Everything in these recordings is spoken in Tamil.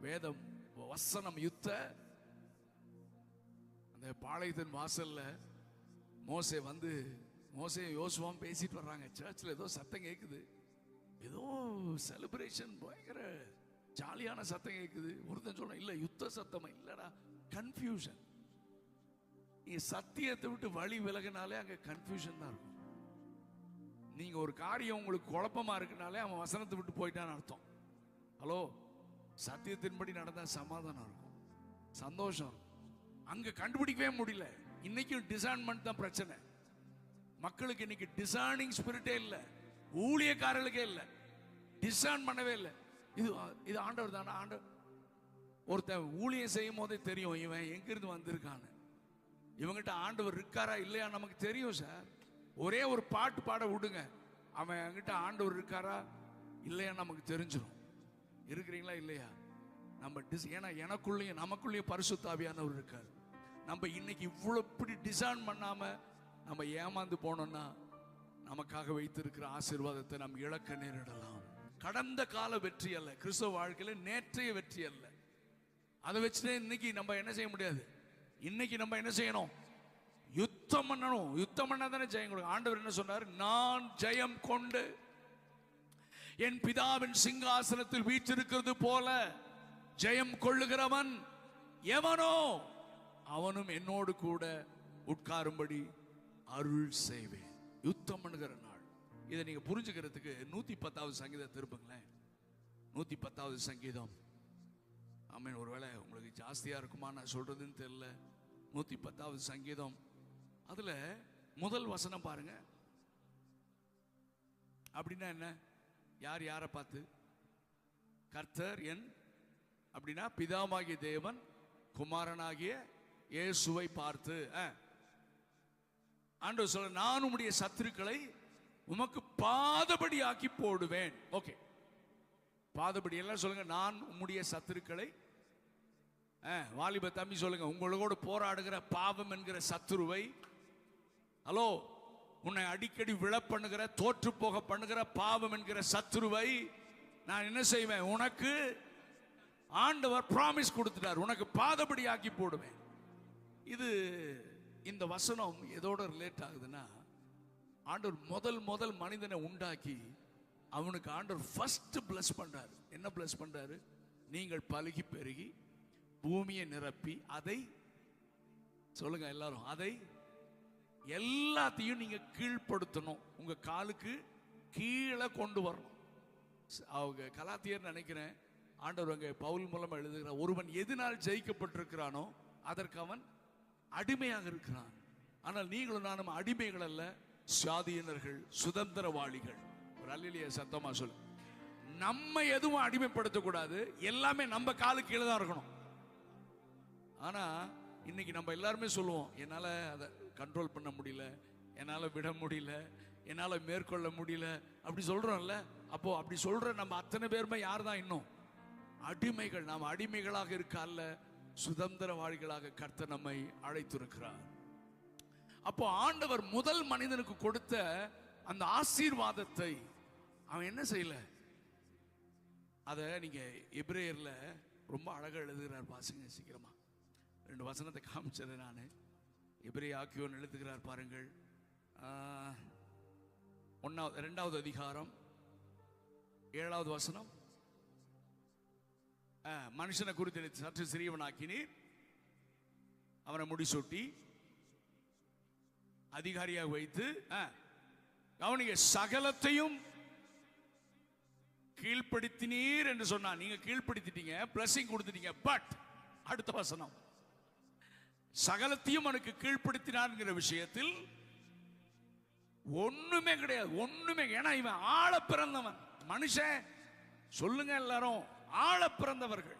வேதம் வசனம் யுத்த. அந்த பாளையத்தின் வாசல்ல மோசே யோசுவாவும் பேசிட்டு வர்றாங்க. சர்ச்சில் ஏதோ சத்தம் கேட்குது, ஏதோ செலிப்ரேஷன், பயங்கர ஜாலியான சத்தம் கேட்குது. ஒருத்தன் சொல்ல இல்ல யுத்த சத்தமா, இல்லடா கன்ஃபியூஷன். நீ சத்தியத்தை விட்டு வழி விலகினாலே அங்க கன்ஃபியூஷன் தான் இருக்கும். நீங்க ஒரு காரியம் உங்களுக்கு குழப்பமா இருக்குனாலே அவன் வசனத்தை விட்டு போயிட்டான்னு அர்த்தம். ஹலோ, சத்தியத்தின்படி நடந்தா சமாதானம் இருக்கும், சந்தோஷம் இருக்கும். அங்க கண்டுபிடிக்கவே முடியல. இன்னைக்கு டிசைன்மெண்ட் தான் பிரச்சனை. மக்களுக்கு இன்னைக்கு டிசைனிங் ஸ்பிரிட்டே இல்ல, ஊழியக்காரர்களுக்கே இல்ல, டிசைன் பண்ணவே இல்லை. இது ஆண்டவர் தானே. ஆண்டவர் ஒருத்தன் ஊழியம் செய்யும் போதே தெரியும் இவன் எங்கிருந்து வந்திருக்கான்னு. இவங்கிட்ட ஆண்டவர் இருக்காரா இல்லையா நமக்கு தெரியும் சார். ஒரே ஒரு பாட்டு பாட விடுங்க, அவன் என்கிட்ட ஆண்டவர் இருக்காரா இல்லையா நமக்கு தெரிஞ்சிடும். இருக்கிறீங்களா இல்லையா? நம்ம ஏன்னா எனக்குள்ளேயும் நமக்குள்ளேயும் பரிசுத்த ஆவியானவர் இருக்காரு. நம்ம இன்னைக்கு இவ்வளவு இப்படி டிசைன் பண்ணாம நம்ம ஏமாந்து போனோம்னா நமக்காக வைத்திருக்கிற ஆசீர்வாதத்தை நம்ம இழக்க நேரிடலாம். கடந்த கால வெற்றி அல்ல, கிறிஸ்தவ வாழ்க்கையில நேற்றைய வெற்றி அல்ல. அதை வச்சுட்டு இன்னைக்கு நம்ம என்ன செய்ய முடியாது. இன்னைக்கு நம்ம என்ன செய்யணும்? யுத்தம் பண்ணணும். யுத்தம் பண்ணாதானே ஜெயம் கொடுக்கும். ஆண்டவர் என்ன சொன்னார்? நான் ஜெயம் கொண்டு என் பிதாவின் சிங்காசனத்தில் வீற்றிருக்கிறது போல ஜெயம் கொள்ளுகிறவன் எவனோ அவனும் என்னோடு கூட உட்காரும்படி அருள் செய்வேன். யுத்தம் பண்ணுகிற நாள். இதை நீங்க புரிஞ்சுக்கிறதுக்கு 110வது சங்கீதம் திருப்புங்களேன். 110வது சங்கீதம். ஆமீன். ஒருவேளை உங்களுக்கு ஜாஸ்தியா இருக்குமா நான் சொல்றதுன்னு தெரியல. 110வது சங்கீதம், அதுல முதல் வசனம் பாருங்க. அப்படின்னா என்ன? யார் யாரை பார்த்து? கர்த்தர் என், அப்படின்னா பிதாவாகிய தேவன் குமாரனாகிய இயேசுவை பார்த்து ஆண்டவர் சொல்ல, நான் உம்முடைய சத்துருக்களை உமக்கு பாதபடி ஆக்கி போடுவேன். ஓகே, பாதபடி எல்லாம் சொல்லுங்க. நான் உம்முடைய சத்துருக்களை, வாலிப தம்பி சொல்லுங்க, உங்களோடு போராடுகிற பாவம் என்கிற சத்துருவை, ஹலோ, உன்னை அடிக்கடி விழ பண்ணுகிற, தோற்று போக பண்ணுகிற பாவம் என்கிற சத்துருவை நான் என்ன செய்வேன்? உனக்கு ஆண்டவர் பிராமிஸ் கொடுத்துட்டார், உனக்கு பாதபடி ஆக்கி போடுவேன். இது இந்த வசனம் எதோட ரிலேட் ஆகுதுன்னா, ஆண்டவர் முதல் மனிதனை உண்டாக்கி அவனுக்கு ஆண்டவர் ஃபர்ஸ்ட் பிளஸ் பண்றாரு. என்ன பிளஸ் பண்றாரு? நீங்கள் பலுகி பெருகி பூமியை நிரப்பி அதை, சொல்லுங்க எல்லாரும், அதை எல்லாத்தையும் நீங்க கீழ்ப்படுத்தணும். உங்க காலுக்கு கீழே கொண்டு வரணும். அவங்க கலாத்தியர் நினைக்கிறேன் ஆண்டவர் அங்கே பவுல் மூலமா எழுதுகிறார், ஒருவன் எதனால் ஜெயிக்கப்பட்டிருக்கிறானோ அதற்கு அவன் அடிமையாக இருக்கிறான். ஆனால் நீங்களும் நானும் அடிமைகள் அல்ல, சுயாதீனர்கள், சுதந்திரவாளிகள். ஒரு அல்லேலூயா சத்தமா சொல்லு. நம்ம எதுவும் அடிமைப்படுத்தக்கூடாது, எல்லாமே நம்ம காலுக்கு கீழே தான் இருக்கணும். ஆனா இன்னைக்கு நம்ம எல்லாருமே சொல்லுவோம், என்னால அதை கண்ட்ரோல் பண்ண முடியல, என்னால விட முடியல, என்னால மேற்கொள்ள முடியல, அப்படி சொல்றோம்ல. அப்போ அப்படி சொல்ற நம்ம அத்தனை பேருமே யார் தான்? இன்னும் அடிமைகள். நாம் அடிமைகளாக இருக்க அல்ல, சுதந்திரவாளிகளாக கர்த்தர் நம்மை அழைத்திருக்கிறார். அப்போ ஆண்டவர் முதல் மனிதனுக்கு கொடுத்த அந்த ஆசீர்வாதத்தை அவன் என்ன செய்யல? அத நீங்க எபிரேயர்ல ரொம்ப அழகா எழுதுகிறார். பாருங்க சீக்கிரமா, 2 வசனத்தை காமிச்சது நான். எபிரேய ஆக்கியோன் எழுதுகிறார் பாருங்கள். 2வது அதிகாரம் 7வது வசனம். மனுஷனை குறித்து சற்று சிறியவனாக்கினீர், அவனை முடிசூட்டி அதிகாரியாக வைத்து அவனுக்கு சகலத்தையும் கீழ்ப்படுத்தினீர் என்று சொன்னான். நீங்க கீழ்ப்படுத்திட்டீங்க, பிளஸிங் கொடுத்துட்டீங்க. பட் அடுத்த வசனம், சகலத்தையும் அவனுக்கு கீழ்ப்படுத்தினார் விஷயத்தில் ஒண்ணுமே கிடையாது, ஒண்ணுமே. ஏன்னா இவன் ஆள பிறந்தவன் மனுஷன். சொல்லுங்க எல்லாரும், ஆள பிறந்தவர்கள்.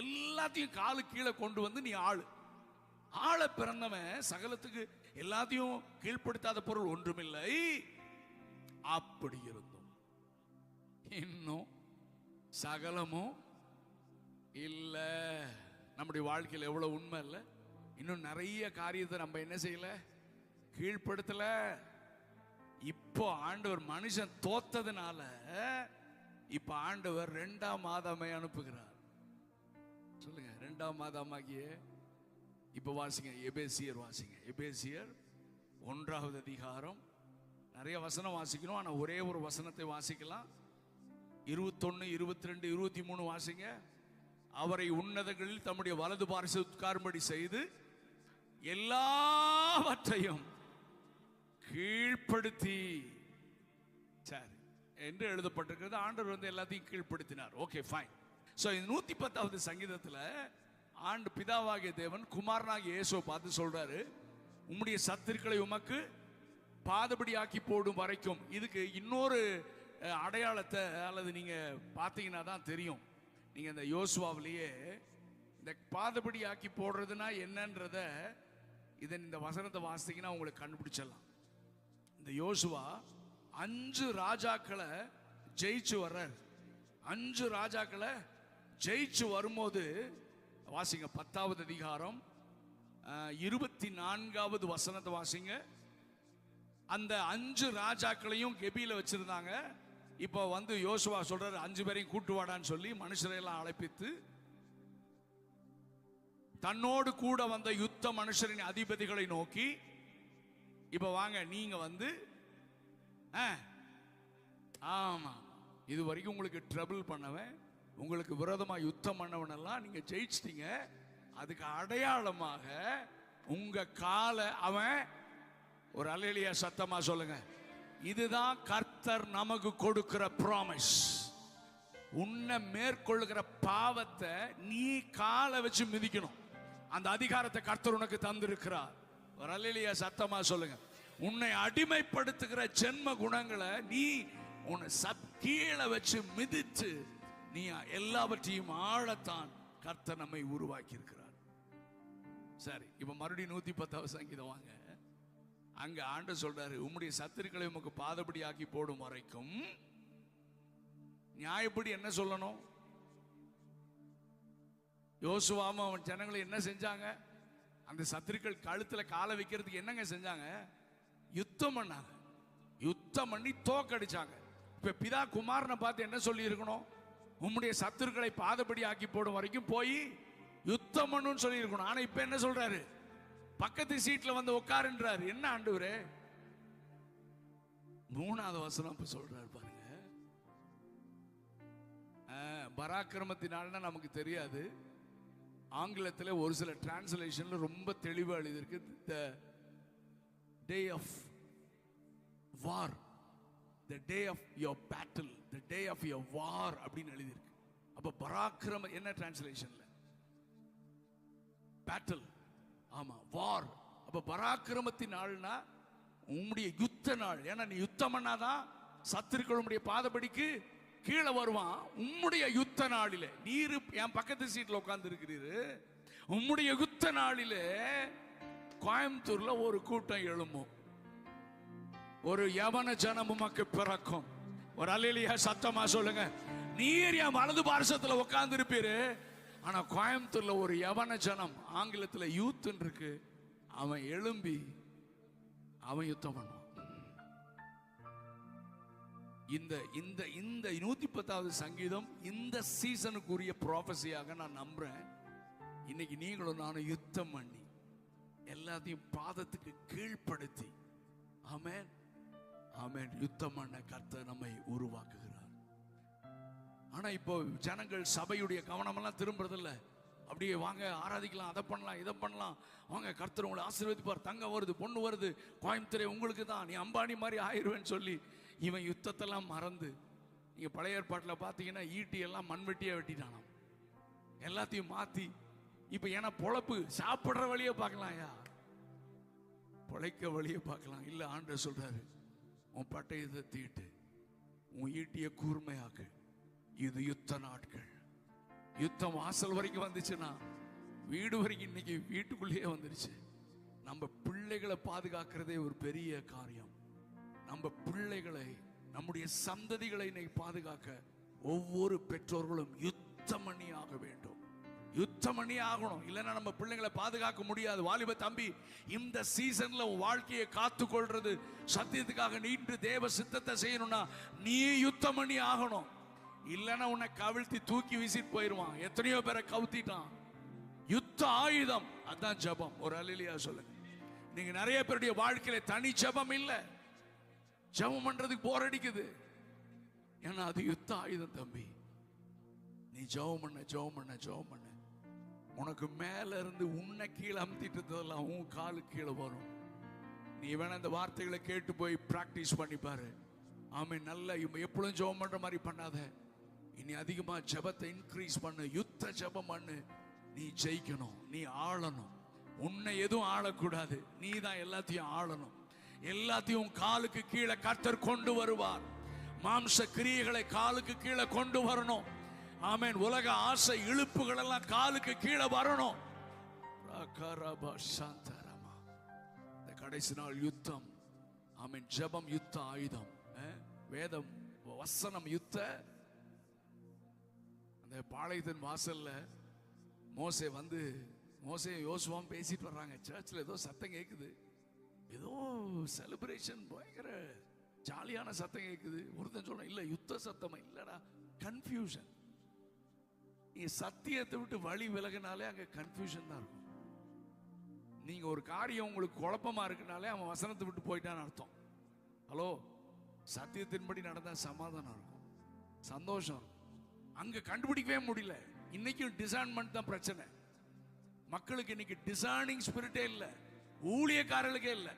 எல்லாத்தையும் காலு கீழே கொண்டு வந்து நீ ஆள பிறந்தவன். சகலத்துக்கு எல்லாத்தையும் கீழ்ப்படுத்தாத பொருள் ஒன்றுமில்லை. அப்படி இருந்தும் இன்னும் சகலமும் இல்ல. நம்முடைய வாழ்க்கையில் எவ்வளவு உண்மை இல்ல, இன்னும் நிறைய காரியத்தை நம்ம என்ன செய்யல, கீழ்ப்படுத்தல. இப்போ ஆண்டவர் மனுஷன் தோத்ததுனால இப்ப ஆண்டவர் 2ஆம் ஆதாமை அனுப்புகிறார். 2ஆம் மாதமாகிய இப்ப வாசிங்க, எபேசியர் வாசிங்க. எபேசியர் 1வது அதிகாரம். நிறைய வசனம் வாசிக்கணும், ஆனா ஒரே ஒரு வசனத்தை வாசிக்கலாம். 21, 22, 23 வாசிங்க. அவரை உன்னதங்களில் தம்முடைய வலது பார்ச உட்காரும்படி செய்து எல்லாவற்றையும் கீழ்ப்படுத்தி, சரி என்று எழுதப்பட்டிருக்கிறது. ஆண்டவர் எல்லாத்தையும் கீழ்ப்படுத்தினார். Okay, fine. சோ இந்த 110வது சங்கீதத்துல ஆண்டு பிதாவாகிய தேவன் குமாரனாகிய இயேசுவை பார்த்து சொல்றாரு, உம்முடைய சத்துருக்களை உமக்கு பாதபடி ஆக்கி போடும் வரைக்கும். இதுக்கு இன்னொரு அடையாளத்தை அல்லது நீங்க பார்த்தீங்கன்னா தான் தெரியும். நீங்க இந்த யோசுவாவிலேயே இந்த பாதபடி ஆக்கி போடுறதுனா என்னன்றத இந்த வசனத்தை வாசித்தீங்கன்னா உங்களுக்கு கண்டுபிடிச்சிடலாம். இந்த யோசுவா 5 ராஜாக்களை ஜெயிச்சு வர்றார். 5 ராஜாக்களை ஜெயிச்சு வரும்போது வாசிங்க, 10வது அதிகாரம் 24வது வசனத்தை வாசிங்க. அந்த 5 ராஜாக்களையும் கெபியில வச்சிருந்தாங்க. இப்போ யோசுவா சொல்றாரு, 5 பேரையும் கூட்டு வாடான்னு சொல்லி மனுஷரையெல்லாம் அழைப்பித்து தன்னோடு கூட வந்த யுத்த மனுஷரின் அதிபதிகளை நோக்கி, இப்ப வாங்க நீங்க ஆமா இது வரைக்கும் உங்களுக்கு ட்ரபிள் பண்ணவன், உங்களுக்கு விரோதமா யுத்தம் பண்ணவன் எல்லாம் நீங்க ஜெயிச்சிட்டீங்க. அதுக்கு அடையாளமாக உங்க காலை அவன், ஒரு அல்லேலூயா சத்தமா சொல்லுங்க, இதுதான் கர்த்தர் நமக்கு கொடுக்கிற ப்ராமிஸ். உன்னை மேற்கொள்ளுகிற பாவத்தை நீ காலை வச்சு மிதிக்கணும். அந்த அதிகாரத்தை கர்த்தர் உனக்கு தந்திருக்கிறார். ஒரு அல்லேலூயா சத்தமா சொல்லுங்க. உன்னை அடிமைப்படுத்துகிற ஜென்ம குணங்களை நீ உன்னை கீழே வச்சு மிதித்து நீ எல்லாவற்றையும் ஆளத்தான் கர்த்தர் நம்மை உருவாக்கி இருக்கிறார். சரி, இப்ப மறுபடியும் 110வது சங்கீதம் வாங்க. அங்க ஆண்டவர் சொல்றாரு, உம்முடைய சத்துருக்களை உமக்கு பாதபடி ஆக்கி போடும் வரைக்கும். நியாயப்படி என்ன சொல்லணும்? யோசுவாவும் அவன் ஜனங்களை என்ன செஞ்சாங்க? அந்த சத்துருக்கள் கழுத்துல காலை வைக்கிறதுக்கு என்னங்க செஞ்சாங்க? யுத்தம் பண்ணாங்க. யுத்தம் பண்ணி தோக்கடிச்சாங்க. இப்ப பிதா குமாரனை பார்த்து என்ன சொல்லி இருக்கணும்? உம்முடைய சத்துருக்களை பாதபடி ஆக்கி போடும் வரைக்கும் போய் யுத்தம் பண்ணுன்னு சொல்லி இருக்கணும். ஆனா இப்ப என்ன சொல்றாரு? பக்கத்து சீட்ல உட்காருன்றாரு. என்ன ஆண்டவரே? 3வது வசனம் இப்ப சொல்றாரு பாருங்க. பராக்கிரமத்தினால்னா நமக்கு தெரியாது. ஆங்கிலத்தில் ஒரு சில டிரான்ஸ்லேஷன்ல ரொம்ப தெளிவா எழுதியிருக்கு, the day of war, the day of your battle, the day of your war அப்படின்னு எழுதியிருக்கு. அப்ப பராக்கிரம என்ன டிரான்ஸ்லேஷன்ல? பேட்டில். ஆமா, வார். அப்ப பராக்கிரமத்தின் நாள்னா உம்முடைய யுத்த நாள். ஏன்னா நீ யுத்தம் பண்ணாதான் சத்துருக்கள் உம்முடைய பாதபடிக்கு கீழே வருவான். உம்முடைய யுத்த நாளிலே நீர் என் பக்கத்து சீட்ல உட்கார்ந்து இருக்கிறீரு. உம்முடைய யுத்த நாளிலே கோயம்புத்தூர்ல ஒரு கூட்டம் எழும்பும். ஒரு யவன ஜனம் உமக்கு பிறக்கும். ஒரு அல்லேலூயா சத்தமா சொல்லுங்க. நீர் என் வலது பார்சத்துல உட்கார்ந்து இருப்பீரு. ஆனா கோயம்புத்தூர்ல ஒரு யவன ஜனம், ஆங்கிலத்துல யூத் இருக்கு, அவன் எழும்பி அவன் யுத்தம் பண்ணுவான். இந்த இந்த இந்த 110வது சங்கீதம் இந்த சீசனுக்குரிய ப்ராபசியாக நான் நம்புறேன். இன்னைக்கு நீங்களும் நானும் யுத்தம் பண்ணி எல்லாத்தையும் பாதத்துக்கு கீழ்ப்படுத்தி, ஆமென் ஆமென், யுத்தம் பண்ண கர்த்தர் நம்மை உருவாக்குகிறார். ஆனா இப்போ ஜனங்கள் சபையுடைய கவனம் எல்லாம் திரும்புறதில்ல. அப்படியே வாங்க ஆராதிக்கலாம், அதை பண்ணலாம், இதை பண்ணலாம், வாங்க கர்த்தர் உங்களை ஆசீர்வதிப்பார், தங்கம் வருது, பொண்ணு வருது, கோயம்புத்தூரே உங்களுக்கு தான், நீ அம்பானி மாதிரி ஆயிடுவேன்னு சொல்லி இவன் யுத்தத்தெல்லாம் மறந்து, நீங்க பழைய ஏற்பாட்டில் பார்த்தீங்கன்னா ஈட்டி எல்லாம் மண்வெட்டியா வெட்டிட்டானாம். எல்லாத்தையும் மாத்தி இப்ப ஏன்னா பொழப்பு சாப்பிடுற வழியை பார்க்கலாம்யா, பொழைக்க வழியை பார்க்கலாம். இல்ல, ஆண்டவர் சொல்றாரு, உன் பட்டயத்தை தீட்டு, உன் ஈட்டிய கூர்மையாக்கு, இது யுத்த நாட்கள். யுத்தம் வாசல் வரைக்கும் வந்துச்சுன்னா வீடு வரைக்கும் இன்னைக்கு வீட்டுக்குள்ளேயே வந்துருச்சு. நம்ம பிள்ளைகளை பாதுகாக்கிறதே ஒரு பெரிய காரியம். நம்ம பிள்ளைகளை, நம்முடைய சந்ததிகளை இன்னைக்கு பாதுகாக்க ஒவ்வொரு பெற்றோர்களும் யுத்தம் பண்ணி ஆக வேண்டும். யுத்தம் பண்ணி ஆகணும். இல்லைன்னா நம்ம பிள்ளைங்களை பாதுகாக்க முடியாது. வாலிப தம்பி, இந்த சீசன்ல வாழ்க்கையை காத்து கொள்றது, சத்தியத்துக்காக நீண்டு தேவ சித்தத்தை செய்யணும்னா நீ யுத்தம் பண்ணி ஆகணும். இல்லைன்னா உன்னை கவிழ்த்தி தூக்கி வீசிட்டு போயிடுவான். எத்தனையோ பேரை கவுத்திட்டான். யுத்த ஆயுதம் அதான் ஜெபம். ஒரு அல்லேலூயா சொல்லுங்க. நீங்க நிறைய பேருடைய வாழ்க்கையில தனி ஜெபம் இல்ல. ஜெபம் பண்றதுக்கு போர் அடிக்குது. ஏன்னா அது யுத்த ஆயுதம் தம்பி. நீ ஜெபம் பண்ண ஜெபம் பண்ண ஜெபம் பண்ண, உனக்கு மேல இருந்து உன்னை கீழே அமுத்திட்டதெல்லாம் உன் காலுக்கு கீழே வரும். நீ வேணா இந்த வார்த்தைகளை கேட்டு போய் பிராக்டிஸ் பண்ணி பாரு. ஆமென். நல்ல எப்பொழுதும் ஜெபம் பண்ற மாதிரி பண்ணாத. இனி அதிகமா ஜெபத்தை இன்க்ரீஸ் பண்ணு. யுத்த ஜெபம் பண்ணு. நீ ஜெயிக்கணும், நீ ஆளணும். உன்னை எதுவும் ஆளக்கூடாது. நீ தான் எல்லாத்தையும் ஆளணும். எல்லாத்தையும் காலுக்கு கீழே கர்த்தர் கொண்டு வருவார். மாம்ச கிரியைகளை காலுக்கு கீழே கொண்டு வரணும். ஆமென். உலக ஆசை இழுப்புகள் எல்லாம் காலுக்கு கீழே வரணும். இந்த கடைசி நாள் யுத்தம். ஆமென். ஜெபம் யுத்த ஆயுதம். வேதம் வசனம் யுத்த. அந்த பாளையத்தின் வாசல்ல மோசே யோசுவாவும் பேசிட்டு வர்றாங்க. சர்ச்சில் ஏதோ சத்தம் கேட்குது. ஏதோ செலிப்ரேஷன், பயங்கர ஜாலியான சத்தம் கேட்குது. ஒருத்தன் சொல்றான், இல்ல யுத்த சத்தமா? இல்லடா, கன்ஃபியூஷன். நீ சத்தியத்தை விட்டு வழி விலகினாலே அங்க கன்ஃபியூஷன் தான் இருக்கும். நீங்க ஒரு காரியம் உங்களுக்கு குழப்பமா இருக்குனாலே அவன் வசனத்தை விட்டு போயிட்டான்னு அர்த்தம். ஹலோ, சத்தியத்தின்படி நடந்தா சமாதானம் இருக்கும், சந்தோஷம் இருக்கும். அங்க கண்டுபிடிக்கவே முடியல. இன்னைக்கும் டிசைன்மெண்ட் தான் பிரச்சனை. மக்களுக்கு இன்னைக்கு டிசைனிங் ஸ்பிரிட்டே இல்லை, ஊழியக்காரர்களுக்கே இல்லை,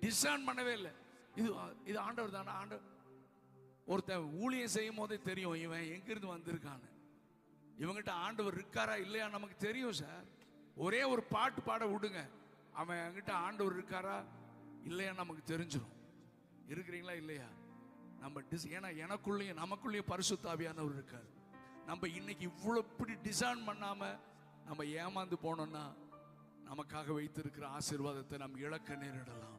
டிசைன் பண்ணவே இல்லை. இது ஆண்டவர் தானே. ஆண்டவர் ஒருத்தன் ஊழியம் செய்யும் போதே தெரியும் இவன் எங்கிருந்து வந்திருக்கான்னு. இவங்கிட்ட ஆண்டவர் இருக்காரா இல்லையா நமக்கு தெரியும் சார். ஒரே ஒரு பாட்டு பாட விடுங்க, அவன் என்கிட்ட ஆண்டவர் இருக்காரா இல்லையா நமக்கு தெரிஞ்சிடும். இருக்கிறீங்களா இல்லையா? நம்ம ஏன்னா எனக்குள்ளேயும் நமக்குள்ளேயும் பரிசுத்த ஆவியானவர் இருக்கார். நம்ம இன்னைக்கு இவ்வளவு இப்படி டிசைன் பண்ணாம நம்ம ஏமாந்து போனோம்னா நமக்காக வைத்திருக்கிற ஆசீர்வாதத்தை நம்ம இழக்க நேரிடலாம்.